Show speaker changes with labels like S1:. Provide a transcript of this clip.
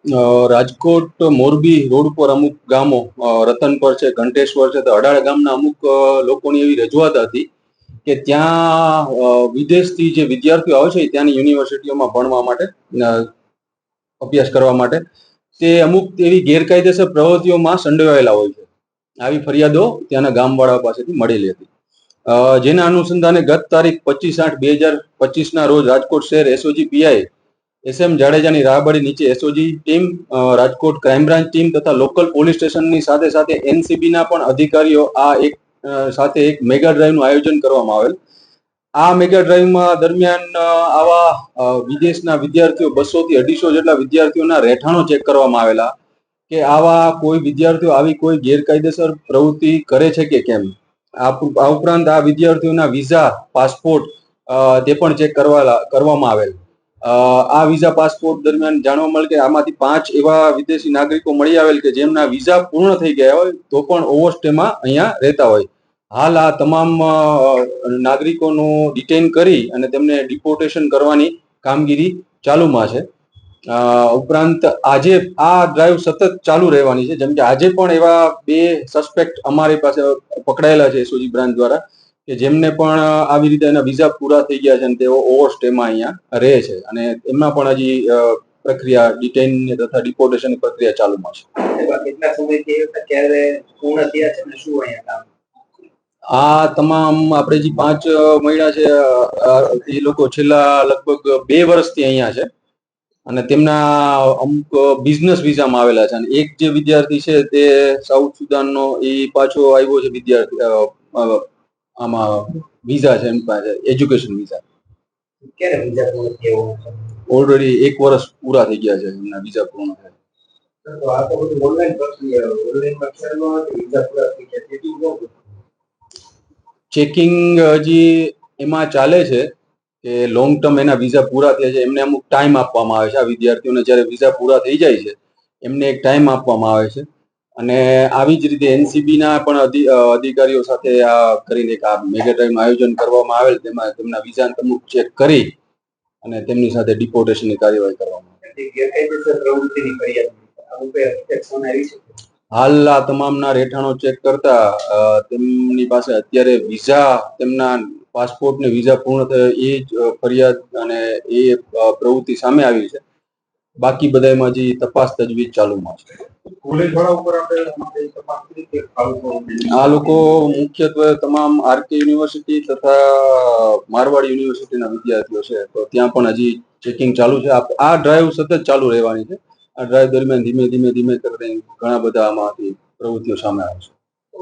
S1: Rajkot Morbi road પર અમુક ગામો રતનપર છે, ઘંટેશ્વર છે, તો અડાળ ગામના અમુક લોકોની એવી રજૂઆત હતી કે ત્યાં વિદેશથી જે વિદ્યાર્થીઓ આવે છે ત્યાંની યુનિવર્સિટીઓમાં ભણવા માટે, અભ્યાસ કરવા માટે, તે અમુક એવી ગેરકાયદેસર પ્રવૃત્તિઓમાં સંડોવાયેલા હોય છે. આવી ફરિયાદો ત્યાંના ગામવાળા પાસેથી મળેલી હતી. જેના અનુસંધાને ગત તારીખ 25/8/2025 રોજ રાજકોટ શહેર એસઓજી પીઆઈ SM જાડેજાની રાહબરી નીચે SOG team, Rajkot crime branch team તથા લોકલ પોલીસ સ્ટેશનની સાથે સાથે NCBના પણ અધિકારીઓ આ એક સાથે એક મેગા ડ્રાઈવનું આયોજન કરવામાં આવેલ. આ મેગા ડ્રાઈવમાં દરમિયાન આવા વિદેશના વિદ્યાર્થીઓ 200 થી 250 જેટલા વિદ્યાર્થીઓના રહેઠાણો ચેક કરવામાં આવેલા કે આવા કોઈ વિદ્યાર્થીઓ આવી કોઈ ગેરકાયદેસર પ્રવૃત્તિ કરે છે કે કેમ. આ ઉપરાંત આ વિદ્યાર્થીઓના વિઝા, પાસપોર્ટ તે પણ ચેક કરવામાં આવેલ. આ વિઝા પાસપોર્ટ દરમિયાન જાણવા મળે કે આમાંથી 5 એવા વિદેશી નાગરિકો મળી આવેલ કે જેમના વિઝા પૂર્ણ થઈ ગયા હોય તો પણ ઓવરસ્ટેમાં અહીંયા રહેતા હોય. હાલ આ તમામ નાગરિકોનું ડિટેન કરી અને તેમને ડિપોર્ટેશન કરવાની કામગીરી ચાલુમાં છે. ઉપરાંત આજે આ ડ્રાઈવ સતત ચાલુ રહેવાની છે, જેમ કે આજે પણ એવા 2 સસ્પેક્ટ અમારી પાસે પકડાયેલા છે એસઓજી બ્રાન્ચ દ્વારા કે જેમને પણ આવી રીતે એના વિઝા પૂરા થઈ ગયા છે અને તેઓ ઓવરસ્ટેમાં અહીંયા રહે છે અને એમના પણ હજી પ્રક્રિયા ડિટેન તથા ડિપોર્ટેશન પ્રક્રિયા ચાલુમાં છે.
S2: કેટલા સમયથી ક્યારે પૂર્ણ થયા છે અને શું અહીંયા કામ?
S1: આ તમામ આપણે જે 5 મહિના છે એ લોકો છેલ્લા લગભગ 2 વર્ષથી અહીંયા છે અને તેમના અમુક બિઝનેસ વિઝામાં આવેલા છે. અને એક જે વિદ્યાર્થી છે તે સાઉથ સુદાનનો, એ પાછો આવ્યો છે વિદ્યાર્થી, આમાં વિઝા છે એમ પાસે, એજ્યુકેશન વિઝા.
S2: ક્યારે વિઝા પૂર્ણ થયા?
S1: ઓલરેડી 1 વર્ષ પૂરા થઈ ગયા છે એમના વિઝા પૂર્ણ થયા.
S2: તો આ તો બધું ઓનલાઈન પ્રક્રિયા, ઓનલાઈન પ્રક્રિયામાં વિઝા પૂરા થઈ ગયા છે.
S1: ચેકિંગ હજી એમાં ચાલે છે કે લોંગ ટર્મ એના વિઝા પૂરા થયા છે એમને અમુક ટાઈમ આપવામાં આવે છે. આ વિદ્યાર્થીઓને જ્યારે વિઝા પૂરા થઈ જાય છે એમને એક ટાઈમ આપવામાં આવે છે અને આવી જ રીતે NCBના પણ અધિકારીઓ સાથે આ કરીને એક આ મેગા ડ્રાઈવનું આયોજન કરવામાં આવેલ. તેમાં તેમના વિઝા અમુક ચેક કરી અને તેમની સાથે ડિપોર્ટેશનની કાર્યવાહી કરવામાં આવે. હાલ આ તમામના રહેઠાણો ચેક કરતા તેમની પાસે અત્યારે વિઝા, તેમના પાસપોર્ટ ને વિઝા પૂર્ણ થયા એ જ ફરિયાદ અને એ પ્રવૃત્તિ સામે આવી છે. બાકી બધામાં હજી તપાસ તજવીજ ચાલુમાં છે. આ લોકો મુખ્યત્વે તમામ RK યુનિવર્સિટી તથા મારવાડ યુનિવર્સિટીના વિદ્યાર્થીઓ છે, તો ત્યાં પણ હજી ચેકિંગ ચાલુ છે. આ ડ્રાઈવ સતત ચાલુ રહેવાની છે. આ ડ્રાઈવ દરમિયાન ધીમે ધીમે કરીને ઘણા બધા આમાંથી પ્રવૃત્તિઓ સામે આવશે.